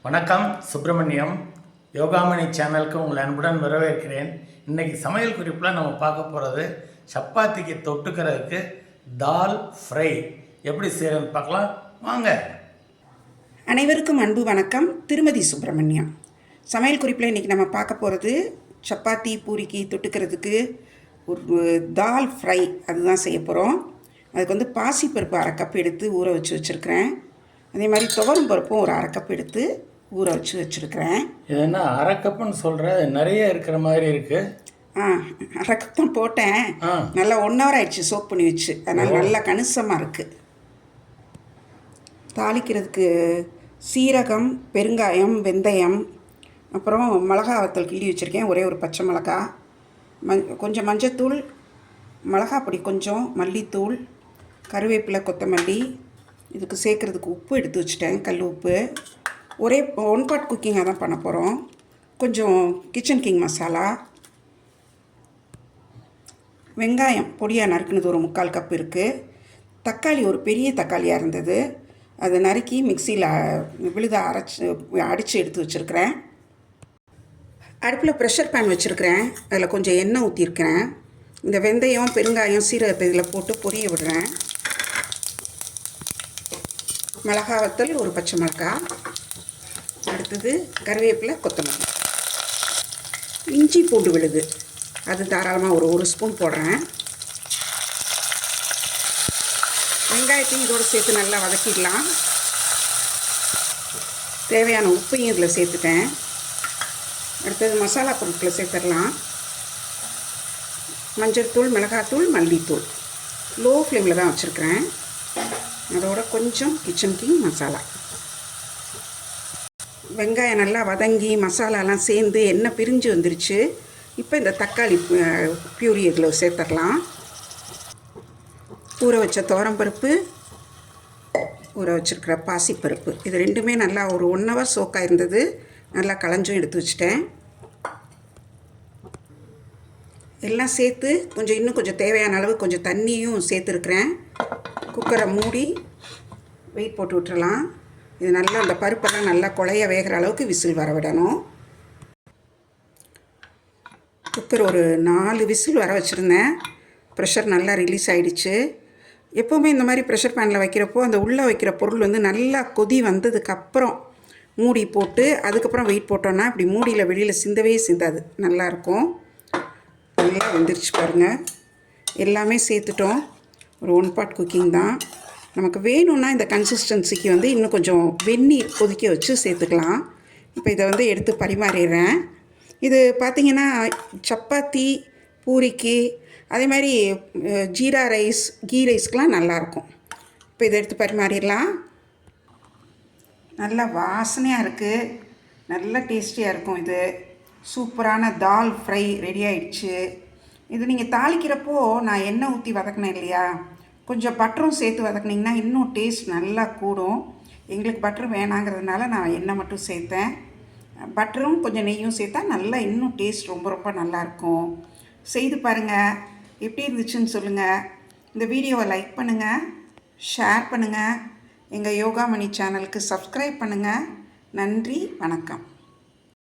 வணக்கம் சுப்பிரமணியம். யோகாமணி சேனலுக்கு உங்களை அன்புடன் வரவேற்கிறேன். இன்றைக்கி சமையல் குறிப்பில் நம்ம பார்க்க போகிறது சப்பாத்திக்கு தொட்டுக்கிறதுக்கு தால் ஃப்ரை எப்படி செய்கிறதுன்னு பார்க்கலாம் வாங்க. அனைவருக்கும் அன்பு வணக்கம். திருமதி சுப்பிரமணியம். சமையல் குறிப்பில் இன்றைக்கி நம்ம பார்க்க போகிறது சப்பாத்தி பூரிக்கு தொட்டுக்கிறதுக்கு ஒரு தால் ஃப்ரை அதுதான் செய்ய போகிறோம். அதுக்கு பாசிப்பருப்பு 1/2 கப் எடுத்து ஊற வச்சுருக்கிறேன். அதே மாதிரி துவரம் பருப்பும் ஒரு 1/2 கப் எடுத்து ஊற வச்சுருக்கிறேன். இது என்ன 1/2 கப்புன்னு சொல்கிறேன், நிறைய இருக்கிற மாதிரி இருக்குது. 1/2 கப் தான் போட்டேன். நல்லா 1 ஹவர் ஆயிடுச்சு சோக் பண்ணி வச்சு, அதனால் நல்லா கணிசமாக இருக்குது. தாளிக்கிறதுக்கு சீரகம், பெருங்காயம், வெந்தயம், அப்புறம் மிளகா வத்தல் கிள்ளி வச்சுருக்கேன். ஒரே ஒரு பச்சை மிளகா, கொஞ்சம் மஞ்சத்தூள், மிளகாப்பொடி கொஞ்சம், மல்லித்தூள், கருவேப்பிலை, கொத்தமல்லி, இதுக்கு சேர்க்குறதுக்கு உப்பு எடுத்து வச்சுட்டேன், கல் உப்பு. ஒரே 1 பாட் குக்கிங்காக தான் பண்ண போகிறோம். கொஞ்சம் கிச்சன் கிங் மசாலா, வெங்காயம் பொடியாக நறுக்குனது ஒரு 3/4 கப் இருக்குது. தக்காளி ஒரு பெரிய தக்காளியாக இருந்தது, அதை நறுக்கி மிக்சியில் விழுதாக அடித்து எடுத்து வச்சுருக்கிறேன். அடுப்பில் ப்ரெஷர் பேன் வச்சுருக்கிறேன். அதில் கொஞ்சம் எண்ணெய் ஊற்றிருக்கிறேன். இந்த வெந்தயம், பெருங்காயம், சீரகத்தை இதில் போட்டு பொரிய விடுறேன். மிளகா வத்தல் ஒரு பச்சை மிளகா, அடுத்தது கருவேப்பிலை, கொத்தமல்லி, இஞ்சி பூண்டு விழுது அது தாராளமாக ஒரு ஸ்பூன் போடுறேன். வெங்காயத்தையும் இதோடு சேர்த்து நல்லா வதக்கிடலாம். தேவையான உப்பையும் இதில் சேர்த்துட்டேன். அடுத்தது மசாலா பொருட்களை சேர்த்துடலாம். மஞ்சள் தூள், மிளகாத்தூள், மல்லித்தூள் லோ ஃப்ளேமில் தான் வச்சுருக்கிறேன். அதோட கொஞ்சம் கிச்சன் கிங் மசாலா. வெங்காயம் நல்லா வதங்கி மசாலாலாம் சேர்ந்து எண்ணெய் பிரிஞ்சு வந்துருச்சு. இப்போ இந்த தக்காளி பியூரி இதில் சேர்த்துடலாம். ஊற வச்ச துவரம்பருப்பு, ஊற வச்சுருக்கிற பாசிப்பருப்பு, இது ரெண்டுமே நல்லா ஒரு 1 ஹவர் சோக்காக இருந்தது. நல்லா களைஞ்சும் எடுத்து வச்சுட்டேன். எல்லாம் சேர்த்து இன்னும் கொஞ்சம் தேவையான அளவு கொஞ்சம் தண்ணியும் சேர்த்துருக்குறேன். குக்கரை மூடி வெயிட் போட்டு விட்டுறலாம். இது நல்லா அந்த பருப்பெல்லாம் நல்லா குழைய வேகிற அளவுக்கு விசில் வர விடணும். குக்கர் ஒரு 4 விசில் வர வச்சுருந்தேன். ப்ரெஷர் நல்லா ரிலீஸ் ஆகிடுச்சு. எப்போவுமே இந்த மாதிரி ப்ரெஷர் பேனில் வைக்கிறப்போ அந்த உள்ளே வைக்கிற பொருள் நல்லா கொதி வந்ததுக்கப்புறம் மூடி போட்டு அதுக்கப்புறம் வெயிட் போட்டோன்னா இப்படி மூடியில் வெளியில் சிந்தவே சிந்தாது, நல்லாயிருக்கும். நல்லா வெந்துருச்சு பாருங்கள். எல்லாமே சேர்த்துட்டோம். ஒரு 1 பாட் குக்கிங் தான். நமக்கு வேணும்னா இந்த கன்சிஸ்டன்சிக்கு இன்னும் கொஞ்சம் வெந்நீர் கொதிக்க வச்சு சேர்த்துக்கலாம். இப்போ இதை எடுத்து பரிமாறிடுறேன். இது பார்த்திங்கன்னா சப்பாத்தி, பூரிக்கு, அதே மாதிரி ஜீரா ரைஸ், கீ ரைஸ்க்கெலாம் நல்லாயிருக்கும். இப்போ இதை எடுத்து பரிமாறிடலாம். நல்லா வாசனையாக இருக்குது, நல்ல டேஸ்டியாக இருக்கும். இது சூப்பரான தால் ஃப்ரை ரெடி ஆகிடுச்சு. இது நீங்கள் தாளிக்கிறப்போ நான் எண்ணெய் ஊற்றி வதக்கினேன் இல்லையா, கொஞ்சம் பட்டரும் சேர்த்து வதக்குனிங்கன்னா இன்னும் டேஸ்ட் நல்லா கூடும். எங்களுக்கு பட்டர் வேணாங்கிறதுனால நான் எண்ணெய் மட்டும் சேர்த்தேன். பட்டரும் கொஞ்சம் நெய்யும் சேர்த்தா நல்லா இன்னும் டேஸ்ட் ரொம்ப ரொம்ப நல்லாயிருக்கும். செய்து பாருங்கள், எப்படி இருந்துச்சுன்னு சொல்லுங்கள். இந்த வீடியோவை லைக் பண்ணுங்கள், ஷேர் பண்ணுங்கள், எங்கள் யோகாமணி சேனலுக்கு சப்ஸ்கிரைப் பண்ணுங்கள். நன்றி, வணக்கம்.